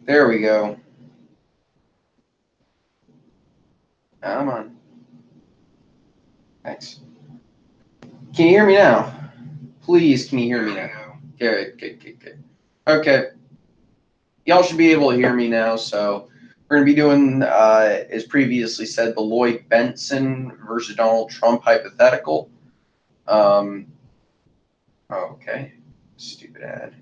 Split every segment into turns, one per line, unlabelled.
There we go. Come on. Thanks. Can you hear me now? Please, can you hear me now? Good. Okay. Y'all should be able to hear me now, so we're going to be doing, as previously said, the Lloyd Benson versus Donald Trump hypothetical. Okay. Stupid ad.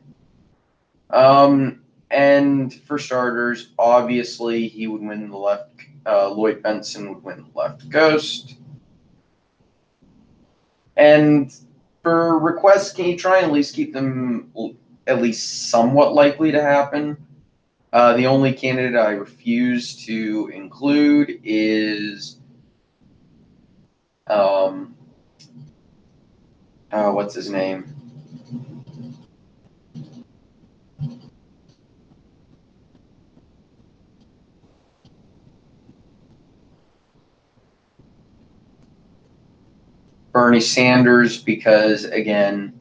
And for starters, obviously, he would win the left. Lloyd Benson would win the left ghost. And for requests, can you try and at least keep them at least somewhat likely to happen? The only candidate I refuse to include is what's his name? Bernie Sanders, because again,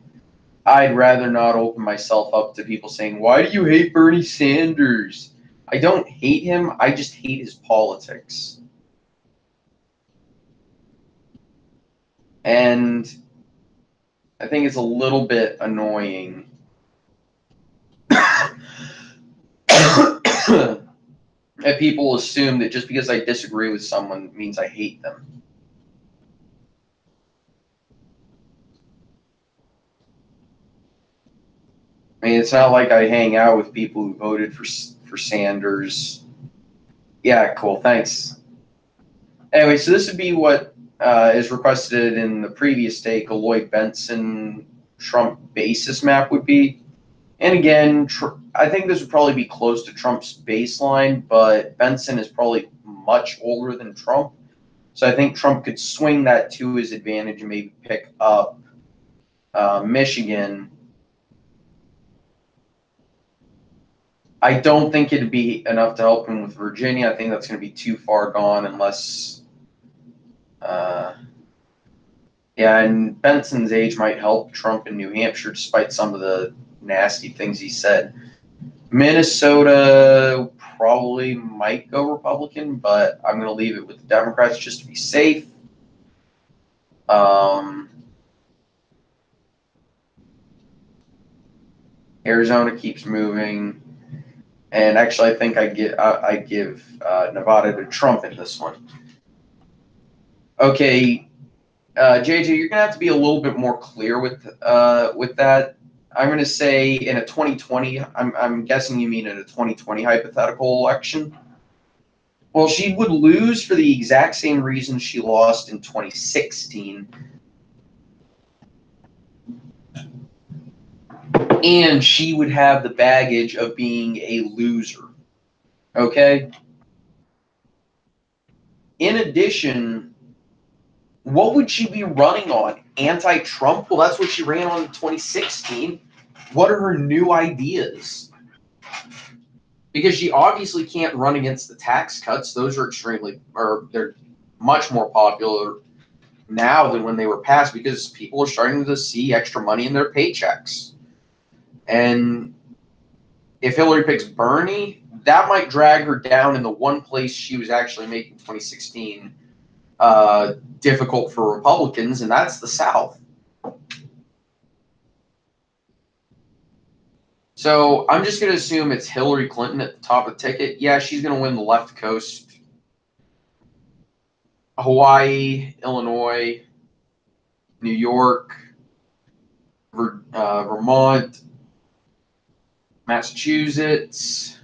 I'd rather not open myself up to people saying, "Why do you hate Bernie Sanders?" I don't hate him, I just hate his politics. And I think it's a little bit annoying that people assume that just because I disagree with someone means I hate them. I mean, it's not like I hang out with people who voted for Sanders. Yeah, cool, thanks. Anyway, so this would be what is requested in the previous take, a Lloyd Benson Trump basis map would be. And again, I think this would probably be close to Trump's baseline, but Benson is probably much older than Trump. So I think Trump could swing that to his advantage and maybe pick up Michigan. I don't think it'd be enough to help him with Virginia. I think that's going to be too far gone unless yeah, and Benson's age might help Trump in New Hampshire, despite some of the nasty things he said. Minnesota probably might go Republican, but I'm going to leave it with the Democrats just to be safe. Arizona keeps moving, and actually, I think I give Nevada to Trump in this one. Okay, JJ, you're gonna have to be a little bit more clear with that. I'm gonna say in a 2020. I'm guessing you mean in a 2020 hypothetical election. Well, she would lose for the exact same reason she lost in 2016. And she would have the baggage of being a loser. Okay? In addition, what would she be running on? Anti-Trump? Well, that's what she ran on in 2016. What are her new ideas? Because she obviously can't run against the tax cuts. Those are they're much more popular now than when they were passed because people are starting to see extra money in their paychecks. And if Hillary picks Bernie, that might drag her down in the one place she was actually making 2016 difficult for Republicans, and that's the South. So I'm just going to assume it's Hillary Clinton at the top of the ticket. Yeah, she's going to win the left coast. Hawaii, Illinois, New York, Vermont, Massachusetts.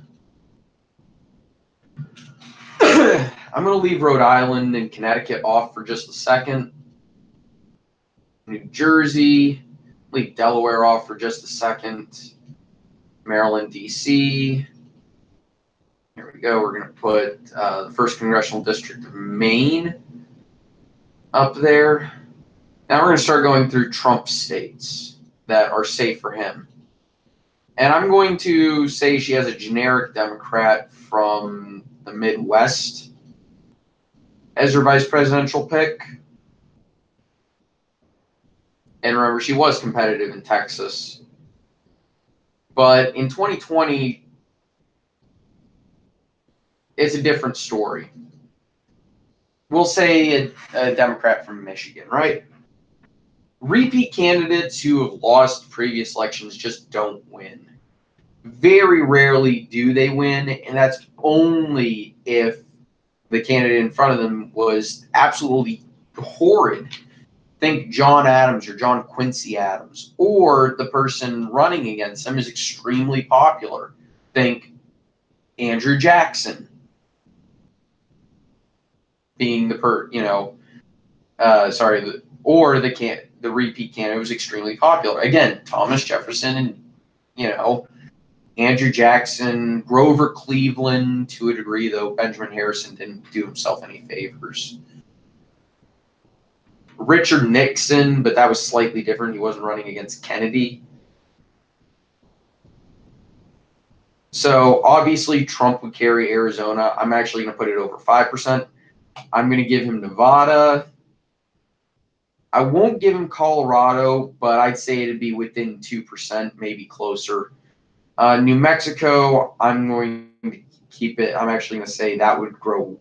I'm going to leave Rhode Island and Connecticut off for just a second. New Jersey, leave Delaware off for just a second. Maryland, D.C. Here we go. We're going to put the 1st Congressional District of Maine up there. Now we're going to start going through Trump states that are safe for him. And I'm going to say she has a generic Democrat from the Midwest as her vice presidential pick. And remember, she was competitive in Texas. But in 2020, it's a different story. We'll say a Democrat from Michigan, right? Repeat candidates who have lost previous elections just don't win. Very rarely do they win, and that's only if the candidate in front of them was absolutely horrid. Think John Adams or John Quincy Adams, or the person running against them is extremely popular. Think Andrew Jackson being the the repeat candidate was extremely popular. Again, Thomas Jefferson and Andrew Jackson, Grover Cleveland to a degree, though Benjamin Harrison didn't do himself any favors. Richard Nixon, but that was slightly different. He wasn't running against Kennedy. So obviously Trump would carry Arizona. I'm actually going to put it over 5%. I'm going to give him Nevada. I won't give him Colorado, but I'd say it'd be within 2%, maybe closer. New Mexico, I'm going to keep it. I'm actually going to say that would go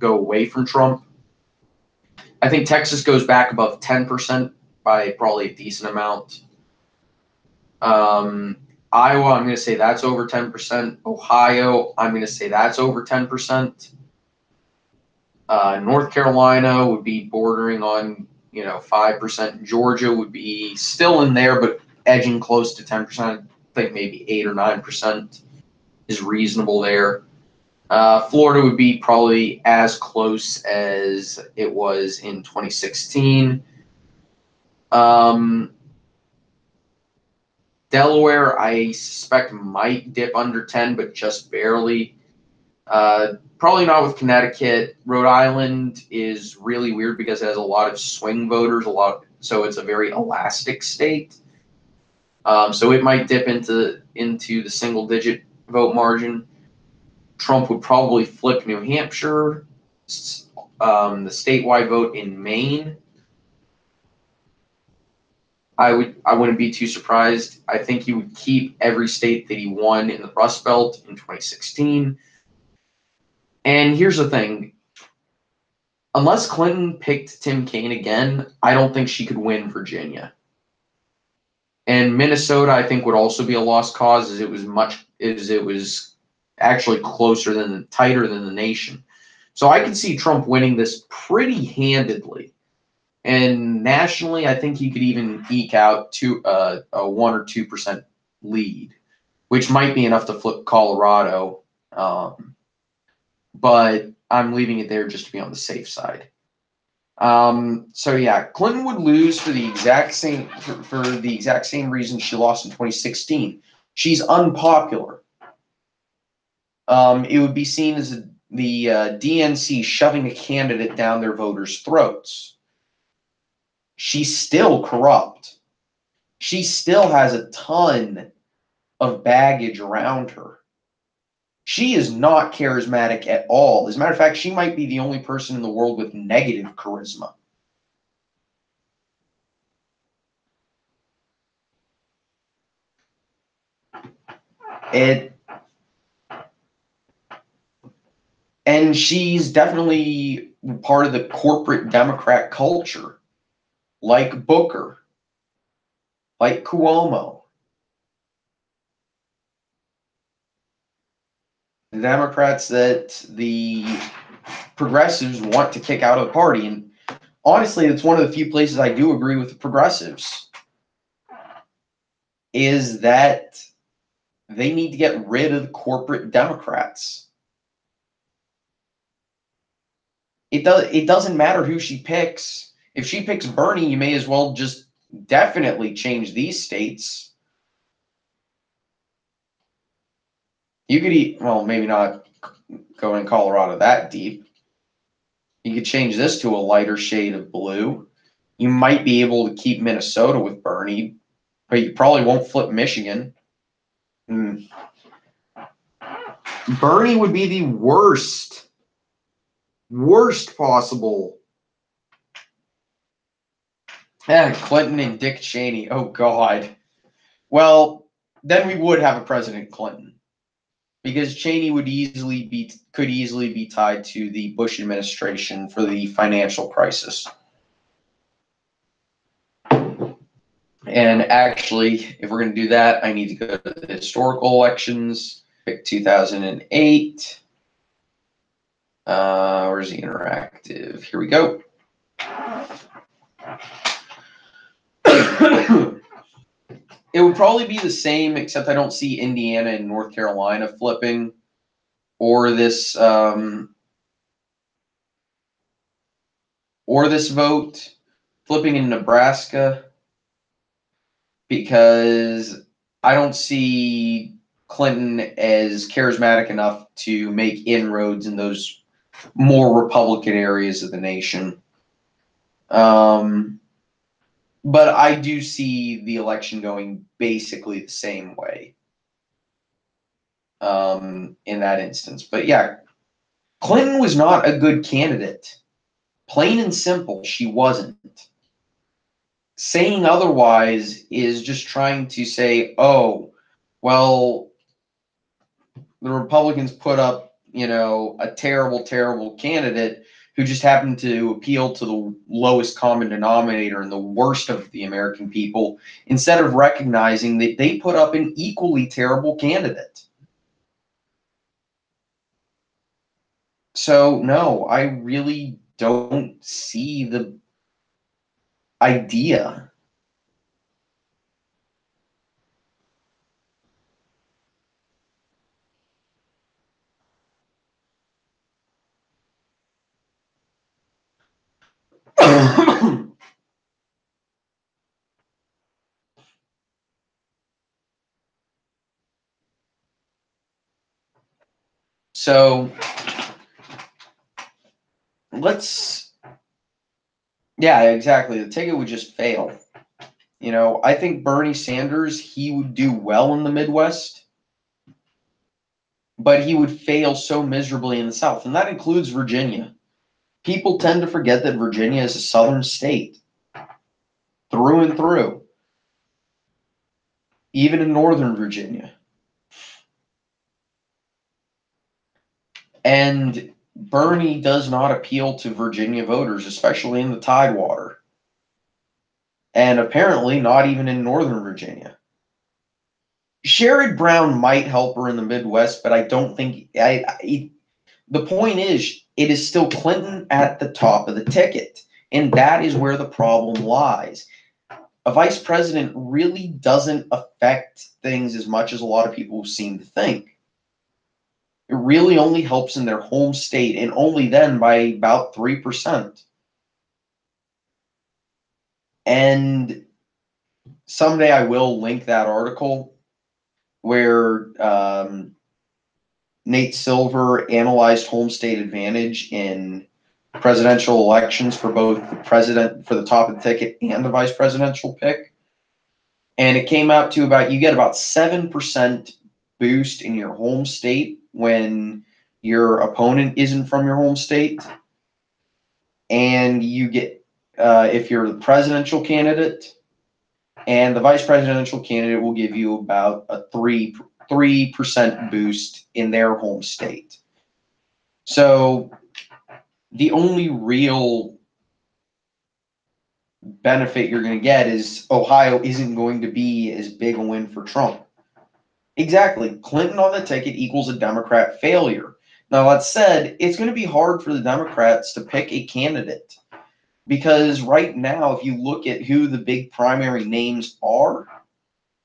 away from Trump. I think Texas goes back above 10% by probably a decent amount. Iowa, I'm going to say that's over 10%. Ohio, I'm going to say that's over 10%. North Carolina would be bordering on 5%. Georgia would be still in there, but edging close to 10%. I think maybe 8 or 9% is reasonable there. Florida would be probably as close as it was in 2016. Delaware, I suspect, might dip under 10, but just barely. Probably not with Connecticut. Rhode Island is really weird because it has a lot of swing voters, so it's a very elastic state. So it might dip into the single-digit vote margin. Trump would probably flip New Hampshire, the statewide vote in Maine. I wouldn't be too surprised. I think he would keep every state that he won in the Rust Belt in 2016. And here's the thing. Unless Clinton picked Tim Kaine again, I don't think she could win Virginia. And Minnesota, I think, would also be a lost cause, as it was actually tighter than the nation. So I could see Trump winning this pretty handedly. And nationally, I think he could even eke out a 1 or 2% lead, which might be enough to flip Colorado. But I'm leaving it there just to be on the safe side. So yeah, Clinton would lose for the exact same reason she lost in 2016. She's unpopular. It would be seen as the DNC shoving a candidate down their voters' throats. She's still corrupt. She still has a ton of baggage around her. She is not charismatic at all. As a matter of fact, she might be the only person in the world with negative charisma. And she's definitely part of the corporate Democrat culture, like Booker, like Cuomo. The Democrats that the progressives want to kick out of the party. And honestly, it's one of the few places I do agree with the progressives, is that they need to get rid of the corporate Democrats. It doesn't matter who she picks. If she picks Bernie, you may as well just definitely change these states. You could maybe not go in Colorado that deep. You could change this to a lighter shade of blue. You might be able to keep Minnesota with Bernie, but you probably won't flip Michigan. Bernie would be the worst possible. Clinton and Dick Cheney. Oh, God. Well, then we would have a President Clinton, because Cheney could easily be tied to the Bush administration for the financial crisis. And actually, if we're going to do that, I need to go to the historical elections. Pick 2008. Where's the interactive? Here we go. It would probably be the same, except I don't see Indiana and North Carolina flipping, or this vote flipping in Nebraska, because I don't see Clinton as charismatic enough to make inroads in those more Republican areas of the nation. But I do see the election going basically the same way in that instance. But yeah, Clinton was not a good candidate. Plain and simple, she wasn't. Saying otherwise is just trying to say, oh, well, the Republicans put up, a terrible, terrible candidate who just happened to appeal to the lowest common denominator and the worst of the American people, instead of recognizing that they put up an equally terrible candidate. So, no, I really don't see the idea. So, yeah, exactly. The ticket would just fail. I think Bernie Sanders, he would do well in the Midwest, but he would fail so miserably in the South, and that includes Virginia. People tend to forget that Virginia is a southern state, through and through, even in northern Virginia. And Bernie does not appeal to Virginia voters, especially in the Tidewater, and apparently not even in northern Virginia. Sherrod Brown might help her in the Midwest, but I don't think the point is, it is still Clinton at the top of the ticket, and that is where the problem lies. A vice president really doesn't affect things as much as a lot of people seem to think. It really only helps in their home state, and only then by about 3%. And someday I will link that article where Nate Silver analyzed home state advantage in presidential elections for both the president for the top of the ticket and the vice presidential pick. And it came out to you get about 7% boost in your home state when your opponent isn't from your home state. And you get, if you're the presidential candidate, and the vice presidential candidate will give you about a 3% boost in their home state. So the only real benefit you're going to get is Ohio isn't going to be as big a win for Trump. Exactly. Clinton on the ticket equals a Democrat failure. Now, that said, it's going to be hard for the Democrats to pick a candidate, because right now, if you look at who the big primary names are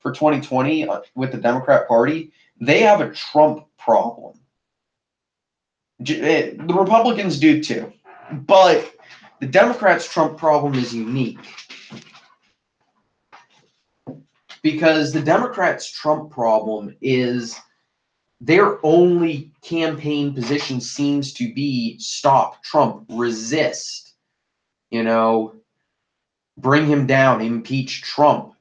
for 2020 with the Democrat Party, they have a Trump problem. The Republicans do too, but the Democrats' Trump problem is unique, because the Democrats' Trump problem is their only campaign position seems to be stop Trump, resist, bring him down, impeach Trump.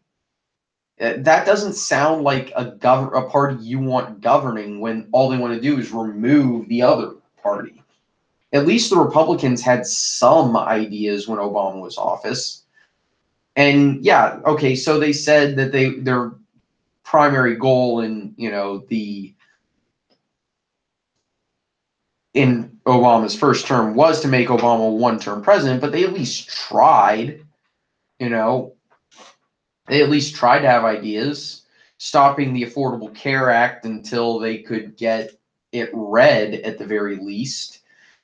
That doesn't sound like a party you want governing, when all they want to do is remove the other party. At least the Republicans had some ideas when Obama was in office. And yeah, okay, so they said that they're primary goal in in Obama's first term was to make Obama a one-term president, but they at least tried. They at least tried to have ideas, stopping the Affordable Care Act until they could get it read at the very least,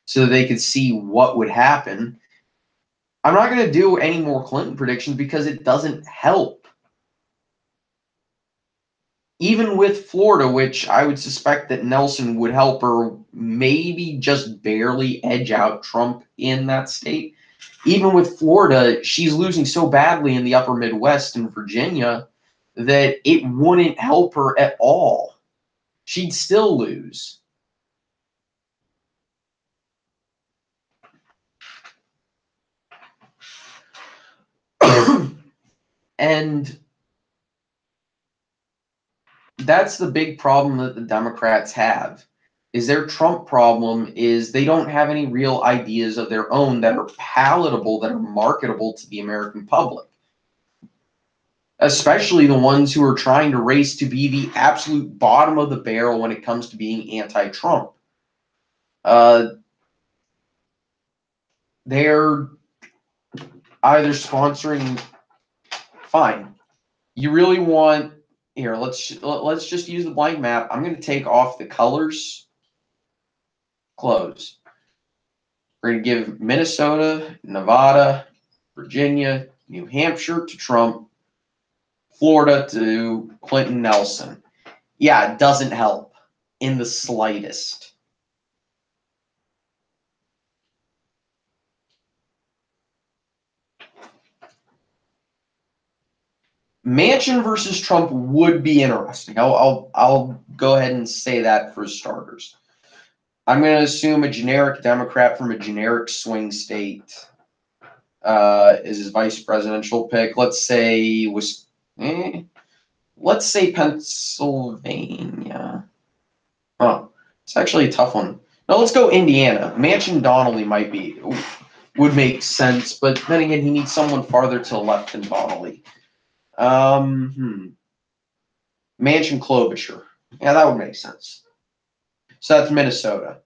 so they could see what would happen. I'm not going to do any more Clinton predictions because it doesn't help. Even with Florida, which I would suspect that Nelson would help her maybe just barely edge out Trump in that state. Even with Florida, she's losing so badly in the upper Midwest and Virginia that it wouldn't help her at all. She'd still lose. And that's the big problem that the Democrats have. Is their Trump problem is they don't have any real ideas of their own that are palatable, that are marketable to the American public. Especially the ones who are trying to race to be the absolute bottom of the barrel when it comes to being anti-Trump. They're either sponsoring. Fine, you really want here. Let's just use the blank map. I'm going to take off the colors. Close. We're going to give Minnesota, Nevada, Virginia, New Hampshire to Trump, Florida to Clinton Nelson. Yeah, it doesn't help in the slightest. Manchin versus Trump would be interesting. I'll go ahead and say that for starters. I'm going to assume a generic Democrat from a generic swing state is his vice presidential pick. Let's say let's say Pennsylvania. Oh, it's actually a tough one. No, let's go Indiana. Manchin Donnelly would make sense, but then again, he needs someone farther to the left than Donnelly. Manchin Klobuchar. Yeah, that would make sense. So that's Minnesota.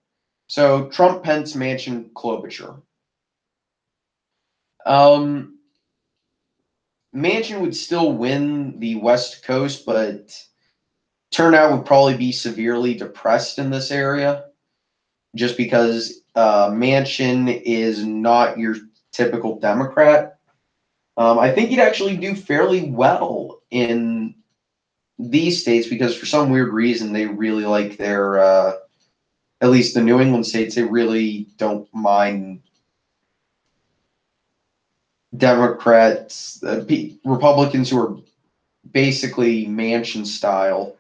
So Trump, Pence, Manchin, Klobuchar. Manchin would still win the West Coast, but turnout would probably be severely depressed in this area just because Manchin is not your typical Democrat. I think he'd actually do fairly well in these states because for some weird reason they really like their, at least the New England states, they really don't mind Democrats, Republicans who are basically Manchin style.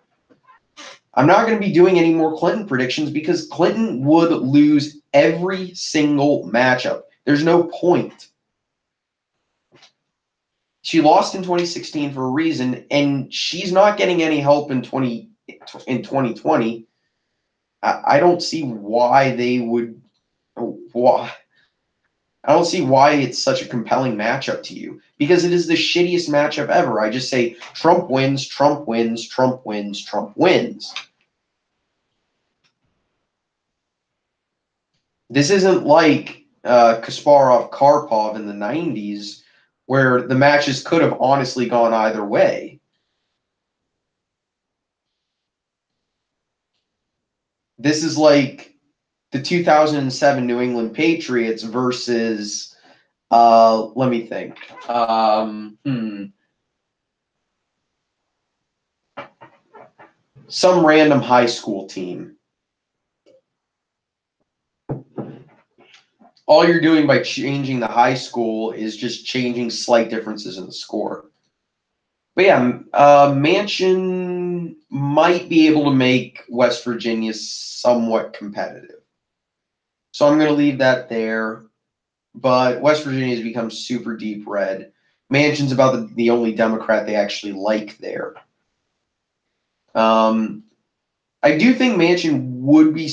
I'm not going to be doing any more Clinton predictions because Clinton would lose every single matchup. There's no point. She lost in 2016 for a reason, and she's not getting any help in 2020. I don't see why they would. Why? I don't see why it's such a compelling matchup to you because it is the shittiest matchup ever. I just say Trump wins, Trump wins, Trump wins, Trump wins. This isn't like Kasparov-Karpov in the 90s where the matches could have honestly gone either way. This is like the 2007 New England Patriots versus, let me think. Some random high school team. All you're doing by changing the high school is just changing slight differences in the score. But yeah, Manchin might be able to make West Virginia somewhat competitive. So I'm going to leave that there. But West Virginia has become super deep red. Manchin's about the only Democrat they actually like there. I do think Manchin would be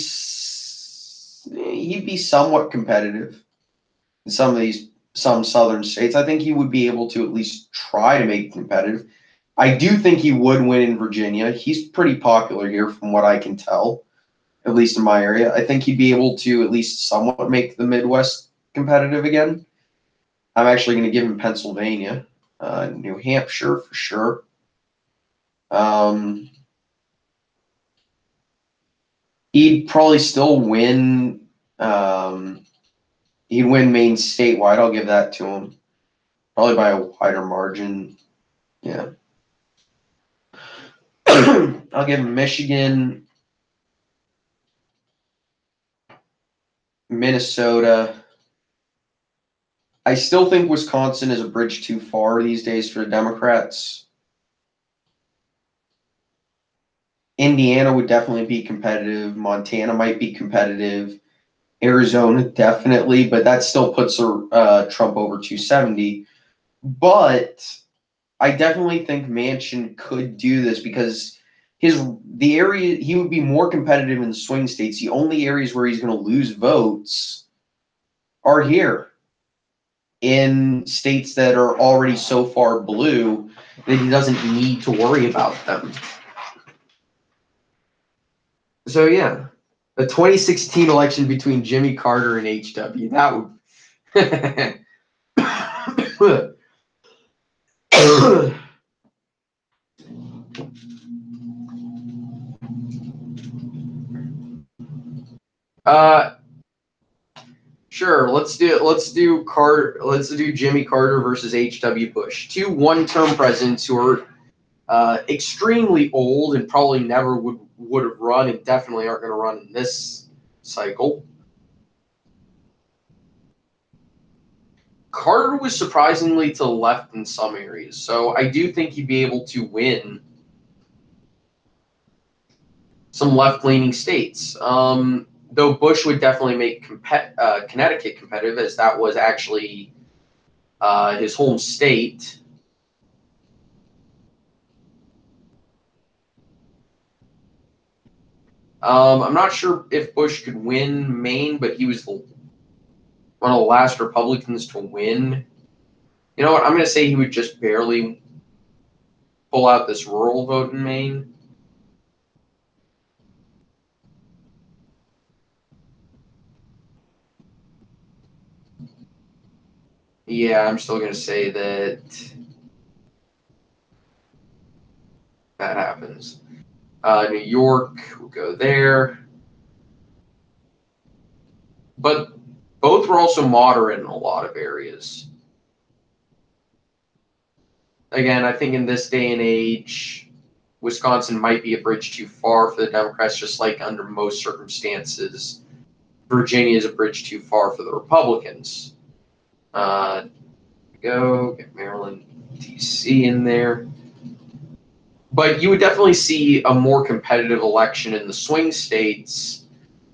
he'd be somewhat competitive in some southern states. I think he would be able to at least try to make it competitive. I do think he would win in Virginia. He's pretty popular here from what I can tell, at least in my area. I think he'd be able to at least somewhat make the Midwest competitive again. I'm actually going to give him Pennsylvania, New Hampshire for sure. He'd probably still win. He'd win Maine statewide. I'll give that to him. Probably by a wider margin. Yeah. I'll give him Michigan, Minnesota. I still think Wisconsin is a bridge too far these days for the Democrats. Indiana would definitely be competitive. Montana might be competitive. Arizona definitely, but that still puts Trump over 270. But I definitely think Manchin could do this because the area he would be more competitive in the swing states. The only areas where he's going to lose votes are here in states that are already so far blue that he doesn't need to worry about them. So yeah, the 2016 election between Jimmy Carter and HW, that would sure, let's do Jimmy Carter versus HW Bush. Two one-term presidents who are extremely old and probably never would have run and definitely aren't going to run in this cycle. Carter was surprisingly to the left in some areas, so I do think he'd be able to win some left-leaning states. Though Bush would definitely make Connecticut competitive, as that was actually his home state. I'm not sure if Bush could win Maine, but he was one of the last Republicans to win. You know what? I'm going to say he would just barely pull out this rural vote in Maine. Yeah, I'm still going to say that happens. New York will go there. But both were also moderate in a lot of areas. Again, I think in this day and age, Wisconsin might be a bridge too far for the Democrats, just like under most circumstances, Virginia is a bridge too far for the Republicans. Go get Maryland, D.C. in there. But you would definitely see a more competitive election in the swing states,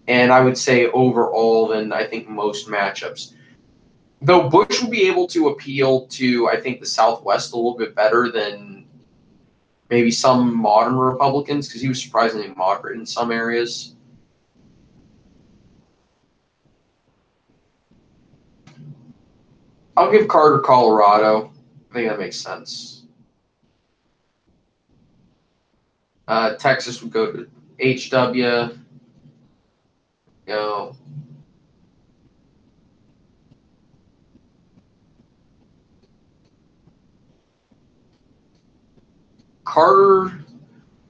and I would say overall than I think most matchups. Though Bush will be able to appeal to, I think, the Southwest a little bit better than maybe some modern Republicans, because he was surprisingly moderate in some areas. I'll give Carter Colorado. I think that makes sense. Texas would go to HW. Go. Carter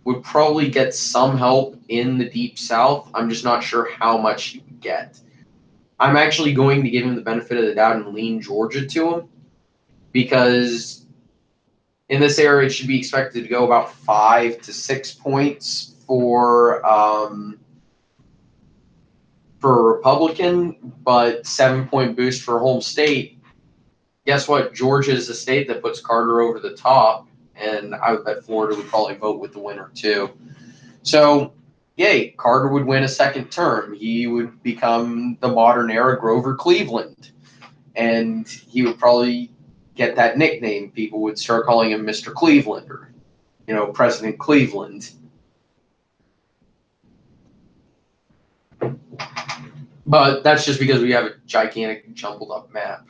would probably get some help in the Deep South. I'm just not sure how much he would get. I'm actually going to give him the benefit of the doubt and lean Georgia to him, because in this area it should be expected to go about 5 to 6 points for a Republican, but 7-point boost for home state. Guess what? Georgia is the state that puts Carter over the top, and I would bet Florida would probably vote with the winner too. So, yay, Carter would win a second term. He would become the modern era Grover Cleveland, and he would probably get that nickname. People would start calling him Mr. Cleveland or, President Cleveland. But that's just because we have a gigantic jumbled up map.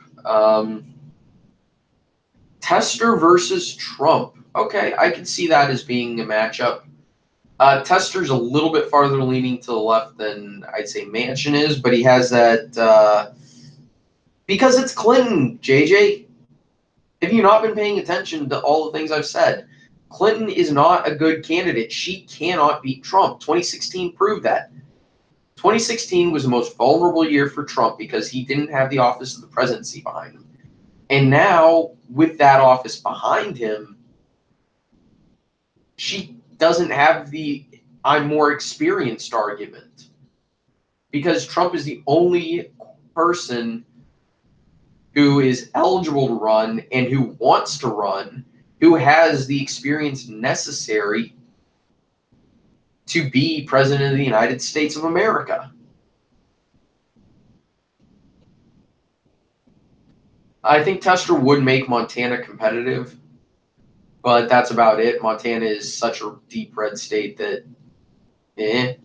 Tester versus Trump. Okay, I can see that as being a matchup. Tester's a little bit farther leaning to the left than I'd say Manchin is, but he has that because it's Clinton, JJ. Have you not been paying attention to all the things I've said? Clinton is not a good candidate. She cannot beat Trump. 2016 proved that. 2016 was the most vulnerable year for Trump because he didn't have the office of the presidency behind him. And now, with that office behind him, she doesn't have the I'm more experienced argument. Because Trump is the only person who is eligible to run and who wants to run, who has the experience necessary to be president of the United States of America. I think Tester would make Montana competitive, but that's about it. Montana is such a deep red state that, I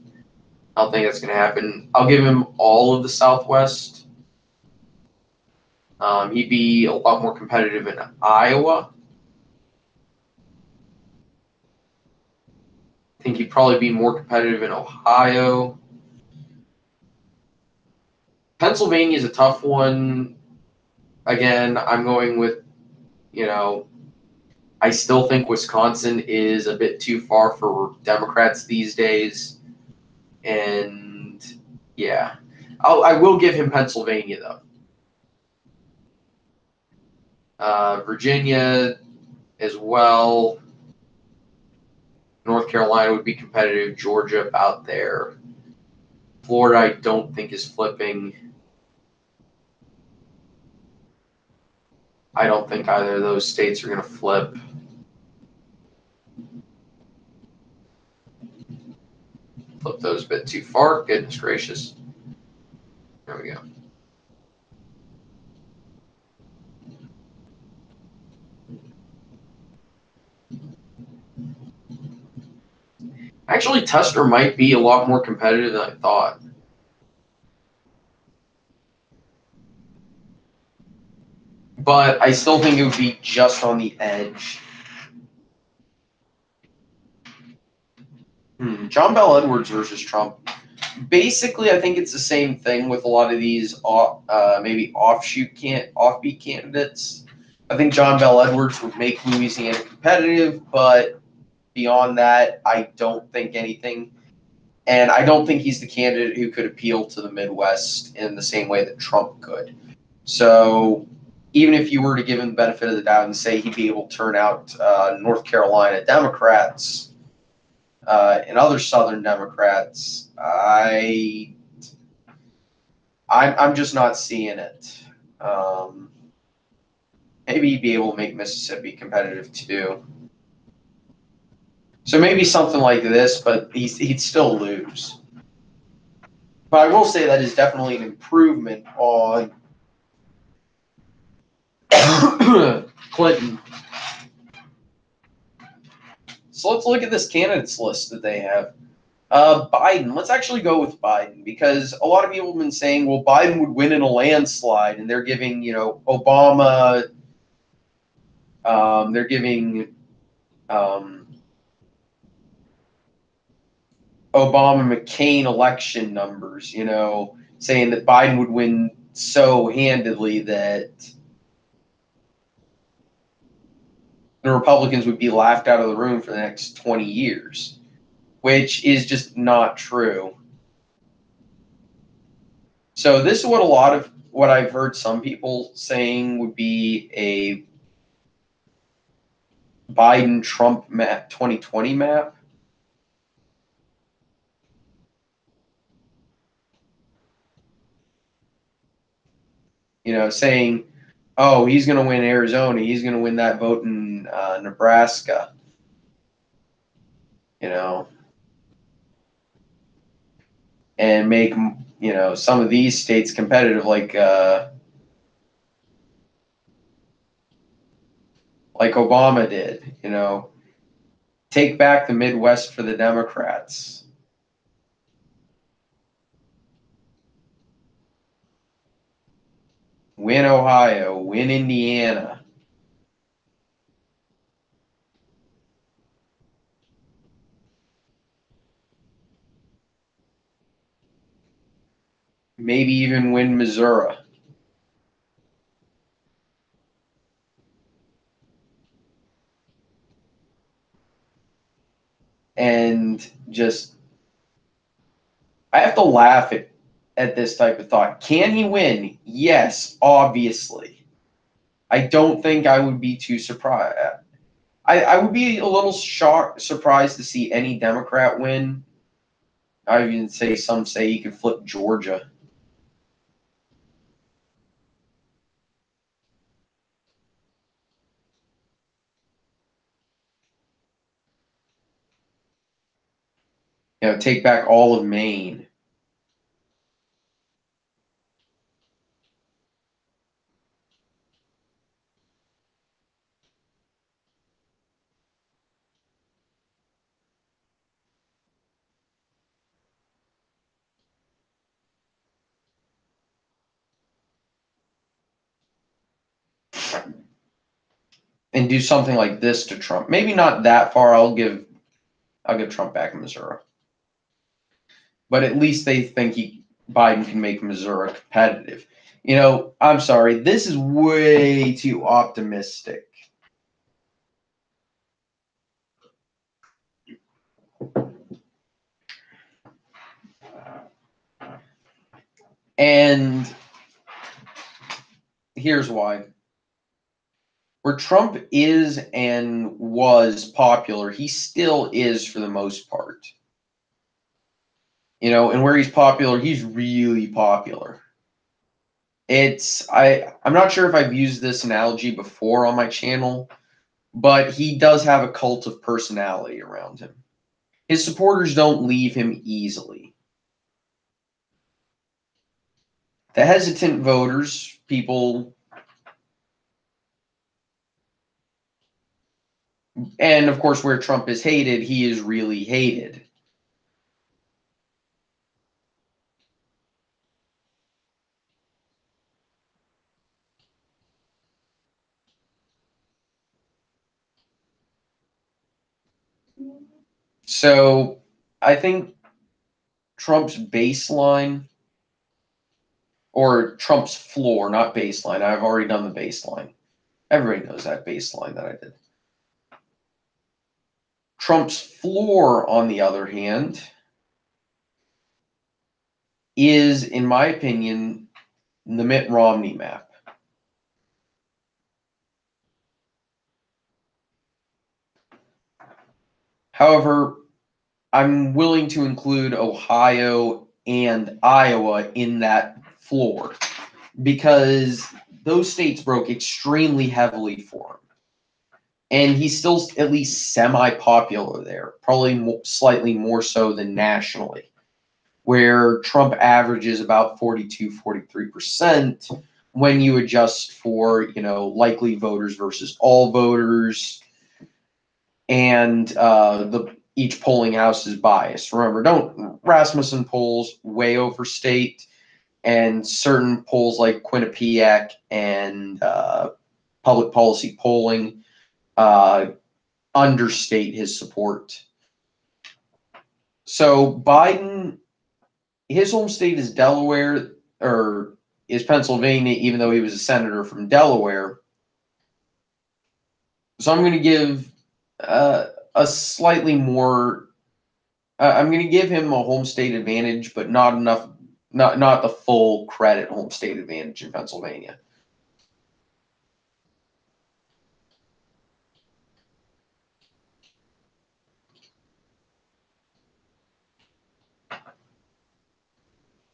don't think that's going to happen. I'll give him all of the Southwest. He'd be a lot more competitive in Iowa. I think he'd probably be more competitive in Ohio. Pennsylvania is a tough one. Again, I'm going with, I still think Wisconsin is a bit too far for Democrats these days. And, yeah. I will give him Pennsylvania, though. Virginia as well. North Carolina would be competitive. Georgia about there. Florida, I don't think is flipping. I don't think either of those states are going to flip. Flip those a bit too far. Goodness gracious. There we go. Actually, Tester might be a lot more competitive than I thought. But I still think it would be just on the edge. John Bell Edwards versus Trump. Basically, I think it's the same thing with a lot of these maybe offbeat candidates. I think John Bell Edwards would make Louisiana competitive, but beyond that, I don't think anything. And I don't think he's the candidate who could appeal to the Midwest in the same way that Trump could. So even if you were to give him the benefit of the doubt and say he'd be able to turn out North Carolina Democrats and other Southern Democrats, I'm just not seeing it. Maybe he'd be able to make Mississippi competitive too. So maybe something like this, but he'd still lose. But I will say that is definitely an improvement on Clinton. So let's look at this candidates list that they have. Biden. Let's actually go with Biden because a lot of people have been saying, well, Biden would win in a landslide, and they're giving, Obama. They're giving Obama-McCain election numbers, saying that Biden would win so handedly that the Republicans would be laughed out of the room for the next 20 years, which is just not true. So this is what I've heard some people saying would be a Biden-Trump map, 2020 map. Saying, oh, he's going to win Arizona. He's going to win that vote in Nebraska. And make, some of these states competitive like Obama did, take back the Midwest for the Democrats. Win Ohio, win Indiana. maybe even win Missouri. And just, I have to laugh at this type of thought. Can he win? Yes, obviously. I don't think I would be too surprised. I would be a little surprised to see any Democrat win. I even say some say he could flip Georgia. Take back all of Maine. And do something like this to Trump. Maybe not that far. I'll give Trump back in Missouri. But at least they think Biden can make Missouri competitive. I'm sorry, this is way too optimistic. And here's why. Where Trump is and was popular, he still is for the most part. And where he's popular, he's really popular. I'm not sure if I've used this analogy before on my channel, but he does have a cult of personality around him. His supporters don't leave him easily. The hesitant voters, people, and of course where Trump is hated, he is really hated. So I think Trump's baseline, or Trump's floor, not baseline. I've already done the baseline. Everybody knows that baseline that I did. Trump's floor, on the other hand, is, in my opinion, the Mitt Romney map. However, I'm willing to include Ohio and Iowa in that floor because those states broke extremely heavily for him. And he's still at least semi-popular there, probably slightly more so than nationally, where Trump averages about 42, 43% when you adjust for, likely voters versus all voters. And each polling house is biased. Remember, Rasmussen polls way overstate, and certain polls like Quinnipiac and public policy polling understate his support. So Biden, his home state is Delaware, or is Pennsylvania, even though he was a senator from Delaware. So I'm going to give a slightly more. I'm going to give him a home state advantage, but not enough, not the full credit home state advantage in Pennsylvania.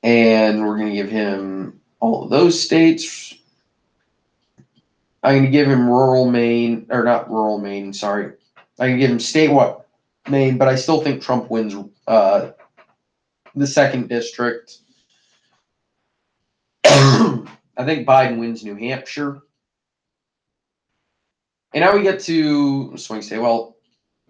And we're going to give him all of those states. I'm going to give him rural Maine, or not rural Maine, sorry. I'm going to give him statewide Maine, but I still think Trump wins the 2nd district. I think Biden wins New Hampshire. And now we get to swing state. Well,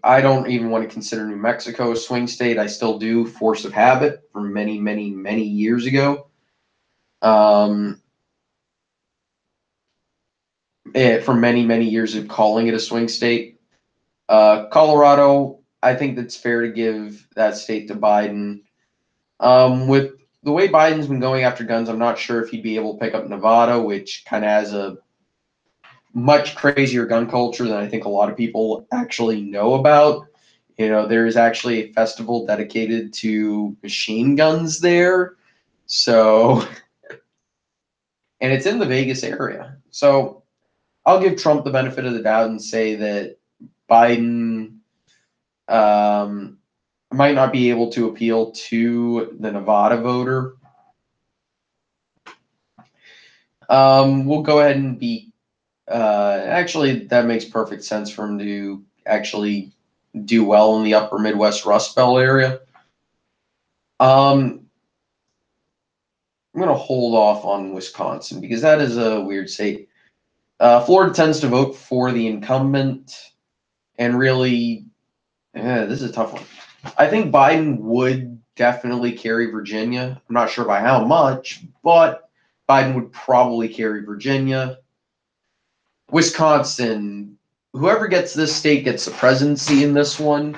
I don't even want to consider New Mexico a swing state. I still do, force of habit from many, many, many years ago. From many, many years of calling it a swing state. Colorado, I think that's fair to give that state to Biden. With the way Biden's been going after guns, I'm not sure if he'd be able to pick up Nevada, which kind of has a much crazier gun culture than I think a lot of people actually know about. There is actually a festival dedicated to machine guns there. So, and it's in the Vegas area. So I'll give Trump the benefit of the doubt and say that Biden might not be able to appeal to the Nevada voter. We'll go ahead and be. Actually, that makes perfect sense for him to actually do well in the upper Midwest Rust Belt area. I'm going to hold off on Wisconsin because that is a weird state. Florida tends to vote for the incumbent, and really, this is a tough one. I think Biden would definitely carry Virginia. I'm not sure by how much, but Biden would probably carry Virginia. Wisconsin, whoever gets this state gets the presidency in this one.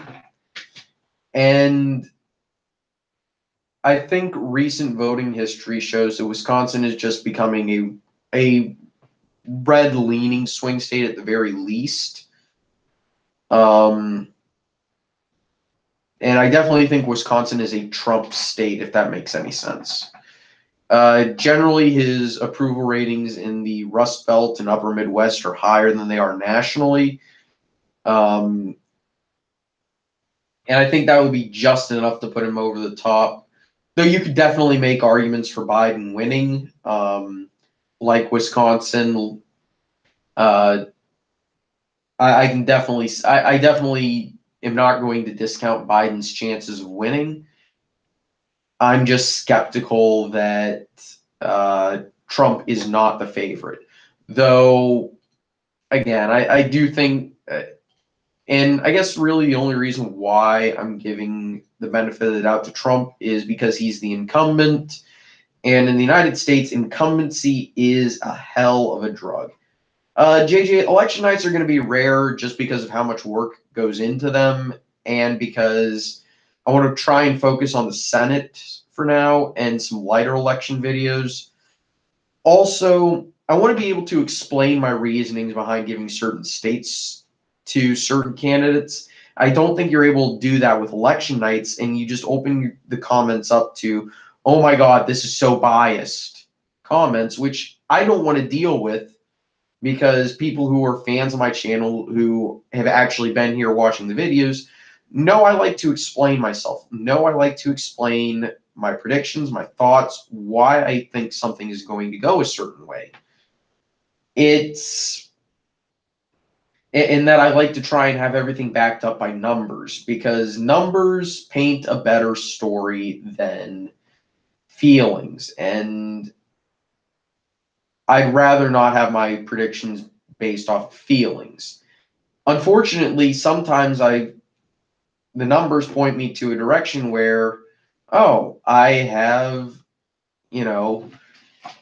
And I think recent voting history shows that Wisconsin is just becoming a red-leaning swing state at the very least. And I definitely think Wisconsin is a Trump state, if that makes any sense. Generally, his approval ratings in the Rust Belt and Upper Midwest are higher than they are nationally. And I think that would be just enough to put him over the top. Though you could definitely make arguments for Biden winning, like Wisconsin. I definitely am not going to discount Biden's chances of winning. I'm just skeptical that Trump is not the favorite. Though, again, I do think, and I guess really the only reason why I'm giving the benefit of the doubt to Trump is because he's the incumbent. And in the United States, incumbency is a hell of a drug. JJ, election nights are going to be rare just because of how much work goes into them and because I want to try and focus on the Senate for now and some lighter election videos. Also, I want to be able to explain my reasonings behind giving certain states to certain candidates. I don't think you're able to do that with election nights, and you just open the comments up to, oh my God, this is so biased comments, which I don't want to deal with because people who are fans of my channel who have actually been here watching the videos know I like to explain myself. Know I like to explain my predictions, my thoughts, why I think something is going to go a certain way. It's in that I like to try and have everything backed up by numbers because numbers paint a better story than feelings. And I'd rather not have my predictions based off of feelings. Unfortunately, sometimes the numbers point me to a direction where, oh, I have,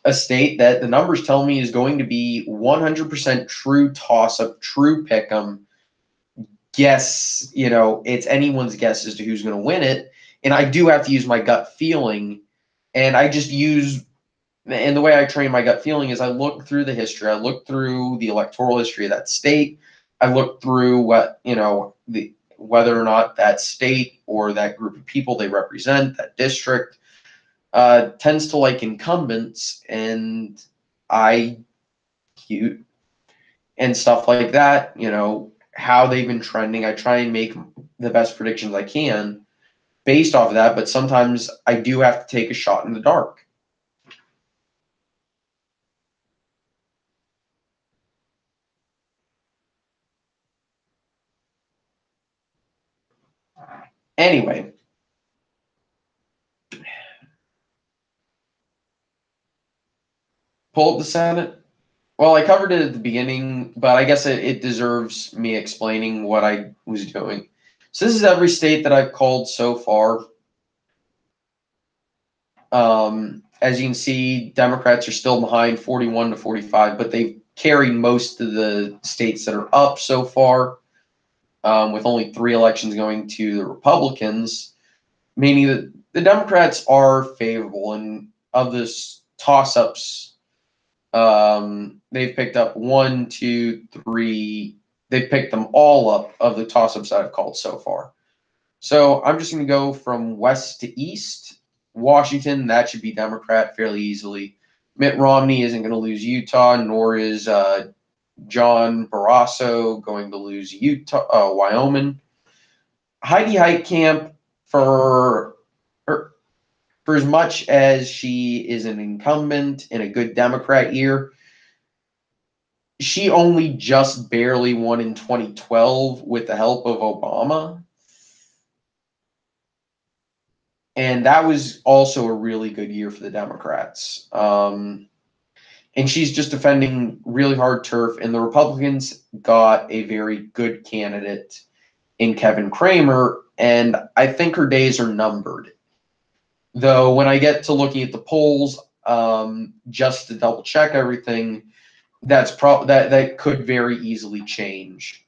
a state that the numbers tell me is going to be 100% true toss-up, true pick-em. Guess, it's anyone's guess as to who's going to win it. And I do have to use my gut feeling. And I just use, and the way I train my gut feeling is I look through the history. I look through the electoral history of that state. I look through what, whether or not that state or that group of people they represent, that district, tends to like incumbents, and and stuff like that, how they've been trending. I try and make the best predictions I can based off of that, but sometimes I do have to take a shot in the dark. Anyway, pull up the Senate. Well, I covered it at the beginning, but I guess it deserves me explaining what I was doing. So this is every state that I've called so far. As you can see, Democrats are still behind 41 to 45, but they've carried most of the states that are up so far, with only 3 elections going to the Republicans, meaning that the Democrats are favorable, and of this toss-ups, they've picked up 1, 2, 3. They've picked them all up of the toss-ups that I've called so far. So I'm just going to go from west to east. Washington, that should be Democrat fairly easily. Mitt Romney isn't going to lose Utah, nor is John Barrasso going to lose Wyoming. Heidi Heitkamp, for as much as she is an incumbent in a good Democrat year, she only just barely won in 2012 with the help of Obama. And that was also a really good year for the Democrats. And she's just defending really hard turf. And the Republicans got a very good candidate in Kevin Cramer. And I think her days are numbered. Though when I get to looking at the polls, just to double check everything, that could very easily change.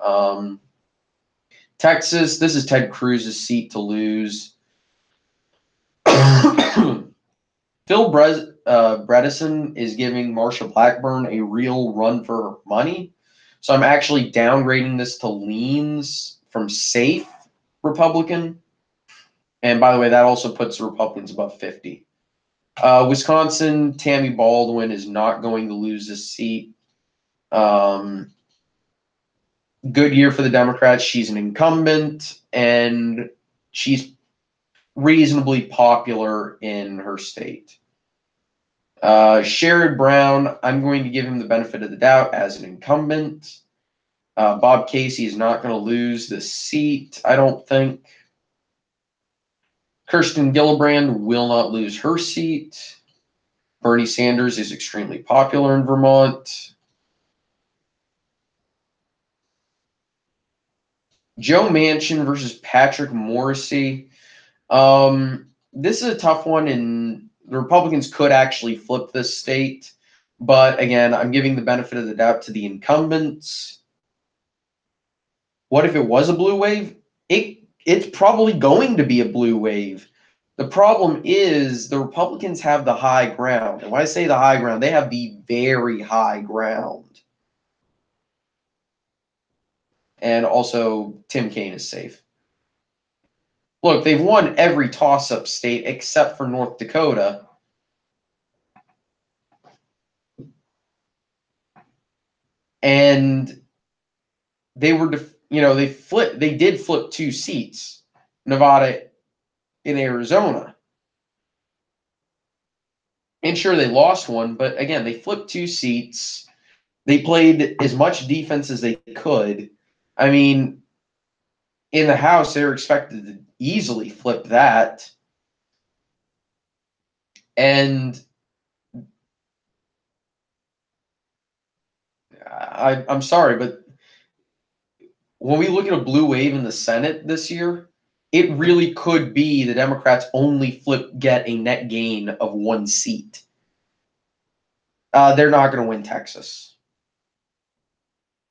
Texas, this is Ted Cruz's seat to lose. Phil Bredesen is giving Marsha Blackburn a real run for her money. So I'm actually downgrading this to leans from safe Republican. And by the way, that also puts the Republicans above 50. Wisconsin, Tammy Baldwin is not going to lose this seat. Good year for the Democrats. She's an incumbent, and she's reasonably popular in her state. Sherrod Brown, I'm going to give him the benefit of the doubt as an incumbent. Bob Casey is not going to lose the seat, I don't think. Kirsten Gillibrand will not lose her seat. Bernie Sanders is extremely popular in Vermont. Joe Manchin versus Patrick Morrissey. This is a tough one, and the Republicans could actually flip this state. But again, I'm giving the benefit of the doubt to the incumbents. What if it was a blue wave? It's probably going to be a blue wave. The problem is the Republicans have the high ground. And when I say the high ground, they have the very high ground. And also, Tim Kaine is safe. Look, they've won every toss-up state except for North Dakota. And they were, they did flip 2 seats, Nevada and Arizona. And sure, they lost one, but again, they flipped 2 seats. They played as much defense as they could. I mean, in the House, they were expected to easily flip that. And I'm sorry, but when we look at a blue wave in the Senate this year, it really could be the Democrats only get a net gain of 1 seat. They're not going to win Texas.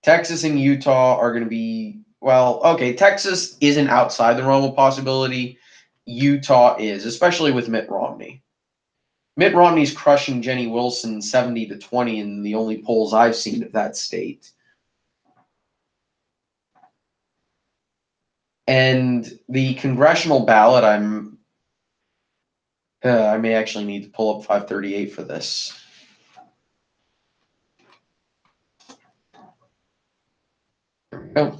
Texas and Utah are going to be, well, okay, Texas isn't outside the realm of possibility. Utah is, especially with Mitt Romney. Mitt Romney's crushing Jenny Wilson 70-20 in the only polls I've seen of that state. And the congressional ballot, I may actually need to pull up 538 for this. There we go.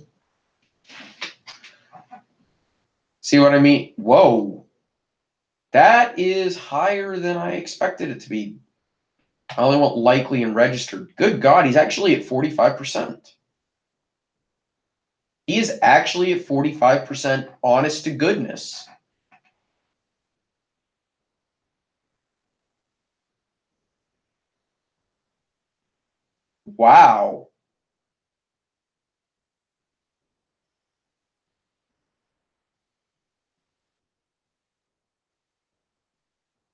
See what I mean? Whoa. That is higher than I expected it to be. I only want likely and registered. Good God, he's actually at 45%. He is actually at 45%, honest to goodness. Wow.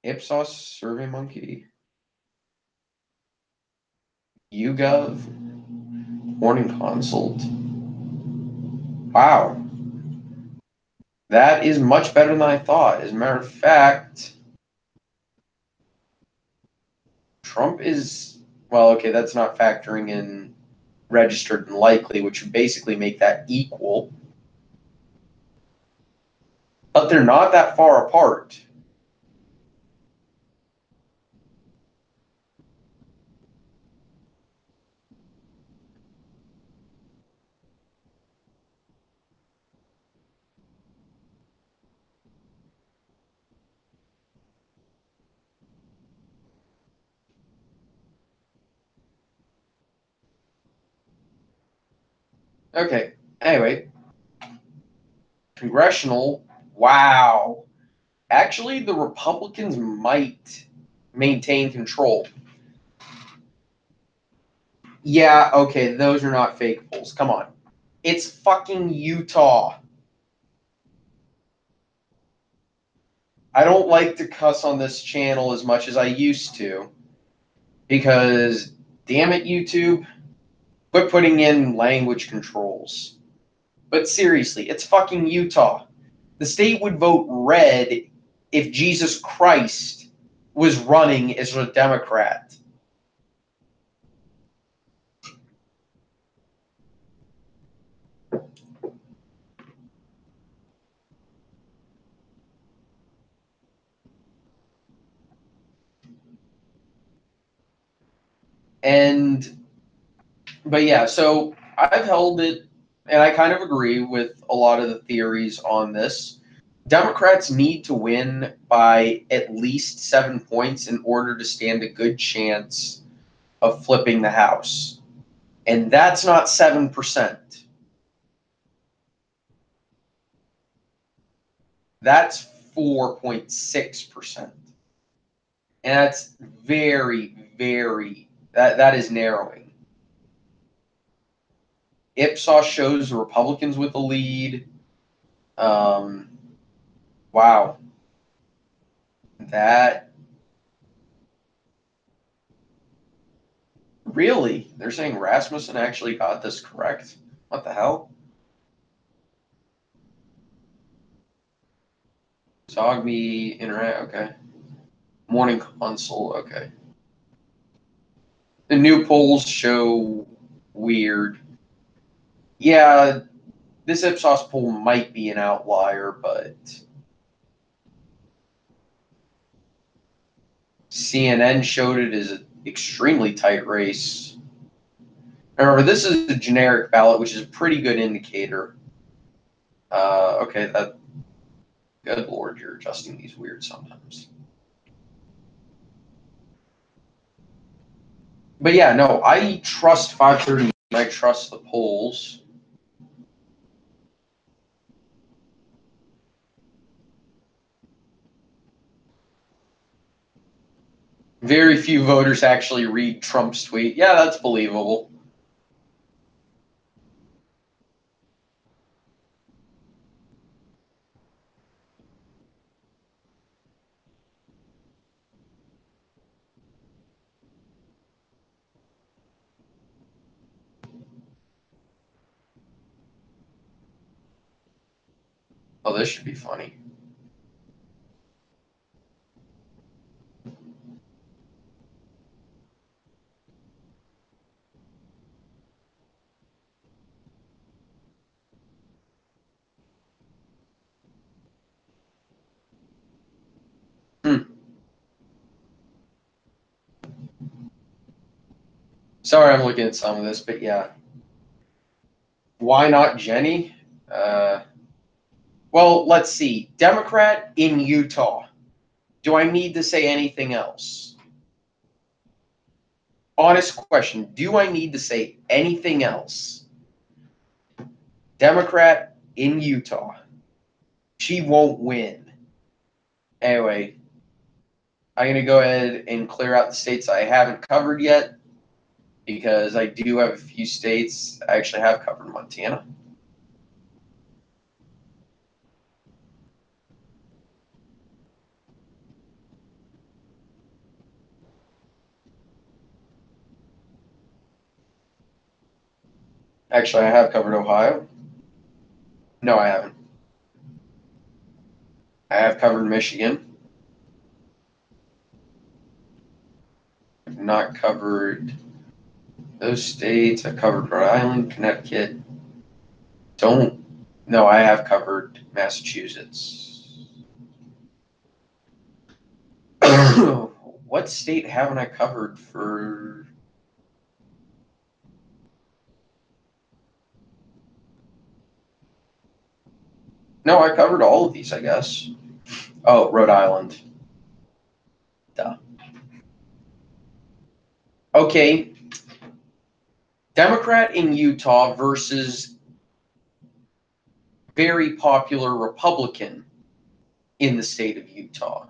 Ipsos, SurveyMonkey, YouGov, Morning Consult. Wow. That is much better than I thought. As a matter of fact, Trump is, well, okay, that's not factoring in registered and likely, which would basically make that equal. But they're not that far apart. Okay, anyway, congressional, wow. Actually, the Republicans might maintain control. Yeah, okay, those are not fake polls. Come on. It's fucking Utah. I don't like to cuss on this channel as much as I used to because, damn it, YouTube, quit putting in language controls. But seriously, it's fucking Utah. The state would vote red if Jesus Christ was running as a Democrat. But yeah, so I've held it, and I kind of agree with a lot of the theories on this. Democrats need to win by at least 7 points in order to stand a good chance of flipping the House. And that's not 7%. That's 4.6%. And that's very, very, that is narrowing. Ipsos shows the Republicans with the lead. Wow. That really? They're saying Rasmussen actually got this correct? What the hell? Zogby, Interact, okay. Morning Console, okay. The new polls show weird. Yeah, this Ipsos poll might be an outlier, but CNN showed it as an extremely tight race. Remember, this is a generic ballot, which is a pretty good indicator. Okay, that. Good lord, you're adjusting these weird sometimes. But yeah, no, I trust 530. I trust the polls. Very few voters actually read Trump's tweet. Yeah, that's believable. Oh, this should be funny. Sorry, I'm looking at some of this, but yeah. Why not Jenny? Well, let's see. Democrat in Utah. Do I need to say anything else? Honest question. Do I need to say anything else? Democrat in Utah. She won't win. Anyway, I'm going to go ahead and clear out the states I haven't covered yet because I do have a few states. I actually have covered Montana. Actually, I have covered Ohio. No, I haven't. I have covered Michigan. I've not covered those states. I've covered Rhode Island, Connecticut. No, I have covered Massachusetts. What state haven't I covered for? No, I covered all of these, I guess. Oh, Rhode Island. Duh. Okay. Democrat in Utah versus very popular Republican in the state of Utah.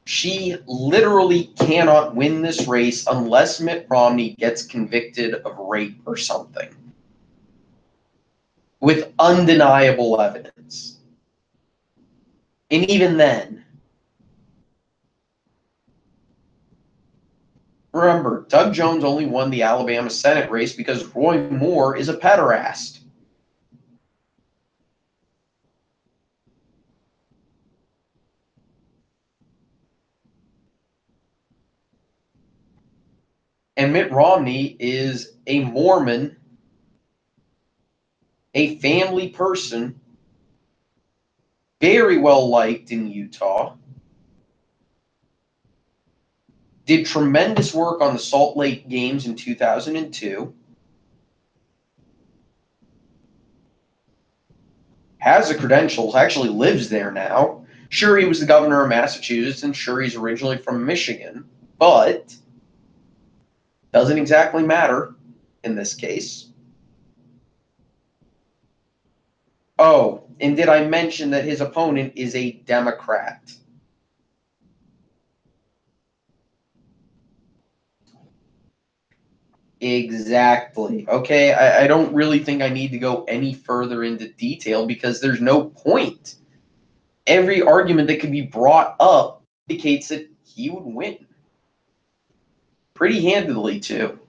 She literally cannot win this race unless Mitt Romney gets convicted of rape or something with undeniable evidence. And even then, remember, Doug Jones only won the Alabama Senate race because Roy Moore is a pederast. And Mitt Romney is a Mormon, a family person, very well liked in Utah, did tremendous work on the Salt Lake Games in 2002, has the credentials, actually lives there now. Sure, he was the governor of Massachusetts, and sure, he's originally from Michigan, but doesn't exactly matter in this case. Oh, and did I mention that his opponent is a Democrat? Exactly. Okay, I don't really think I need to go any further into detail because there's no point. Every argument that could be brought up indicates that he would win. Pretty handedly, too.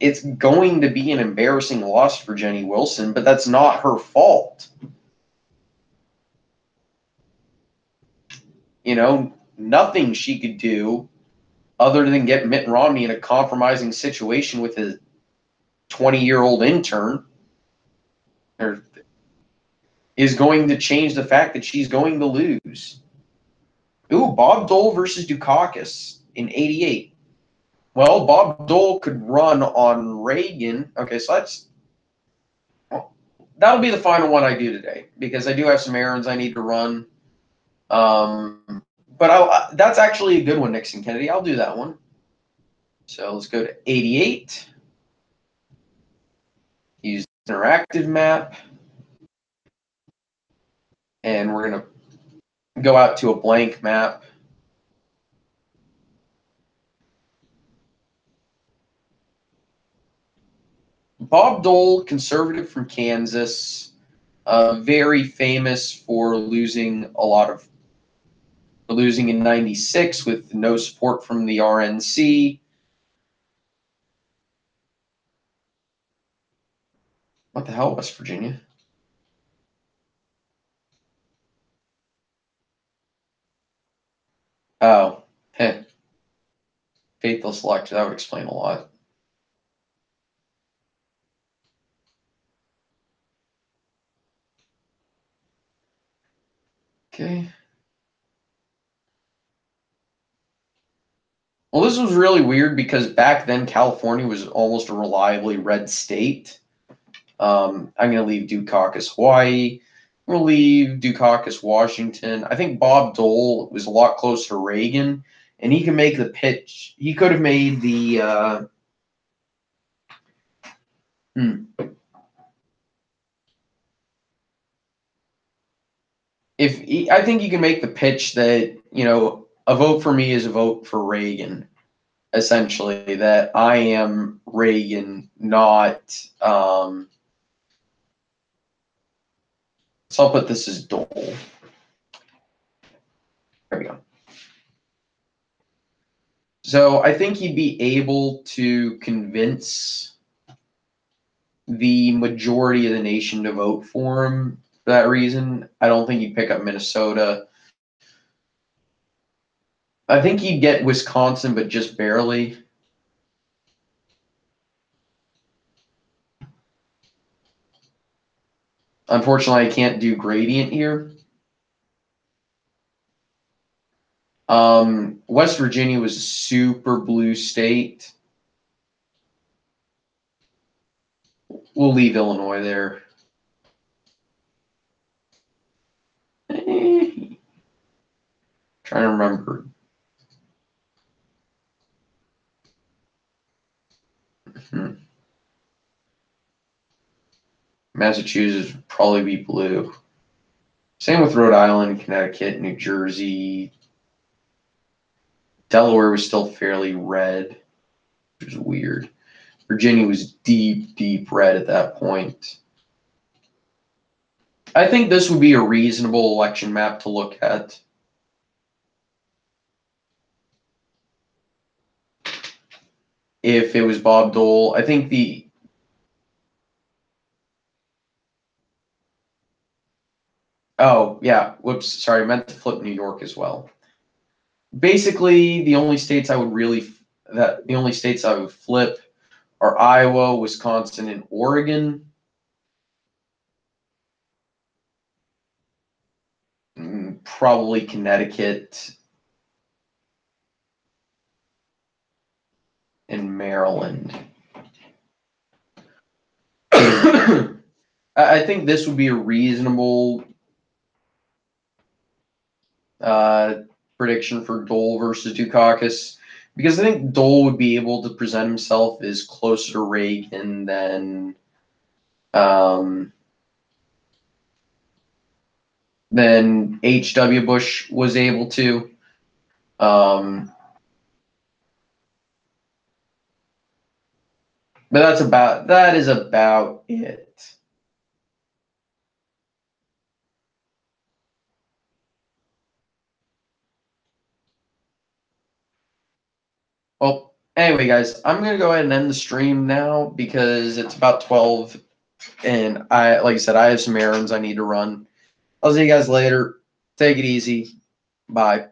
It's going to be an embarrassing loss for Jenny Wilson, but that's not her fault. You know, nothing she could do other than get Mitt Romney in a compromising situation with his 20-year-old intern is going to change the fact that she's going to lose. Ooh, Bob Dole versus Dukakis in 88. Well, Bob Dole could run on Reagan. Okay, so that'll be the final one I do today because I do have some errands I need to run. But that's actually a good one, Nixon Kennedy. I'll do that one. So let's go to 88. Use interactive map. And we're going to go out to a blank map. Bob Dole, conservative from Kansas, very famous for losing in 96 with no support from the RNC. What the hell, West Virginia? Oh, heh. Faithless elect. That would explain a lot. Okay. Well, this was really weird because back then California was almost a reliably red state. I'm going to leave Dukakis, Hawaii. I'm going to leave Dukakis, Washington. I think Bob Dole was a lot closer to Reagan, and he can make the pitch. He could have made the I think you can make the pitch that, a vote for me is a vote for Reagan, essentially, that I am Reagan, not so I'll put this as Dole. There we go. So I think he'd be able to convince the majority of the nation to vote for him for that reason. I don't think he'd pick up Minnesota. I think he'd get Wisconsin, but just barely. Unfortunately, I can't do gradient here. West Virginia was a super blue state. We'll leave Illinois there. Trying to remember. Massachusetts would probably be blue. Same with Rhode Island, Connecticut, New Jersey. Delaware was still fairly red, which is weird. Virginia was deep, deep red at that point. I think this would be a reasonable election map to look at. If it was Bob Dole, I think the oh yeah, whoops, sorry, I meant to flip New York as well. Basically, the only states I would flip are Iowa, Wisconsin, and Oregon. Probably Connecticut and Maryland. I think this would be a reasonable prediction for Dole versus Dukakis, because I think Dole would be able to present himself as closer to Reagan than H.W. Bush was able to. But that is about it. Well, anyway, guys, I'm gonna go ahead and end the stream now because it's about 12, and like I said, I have some errands I need to run. I'll see you guys later. Take it easy. Bye.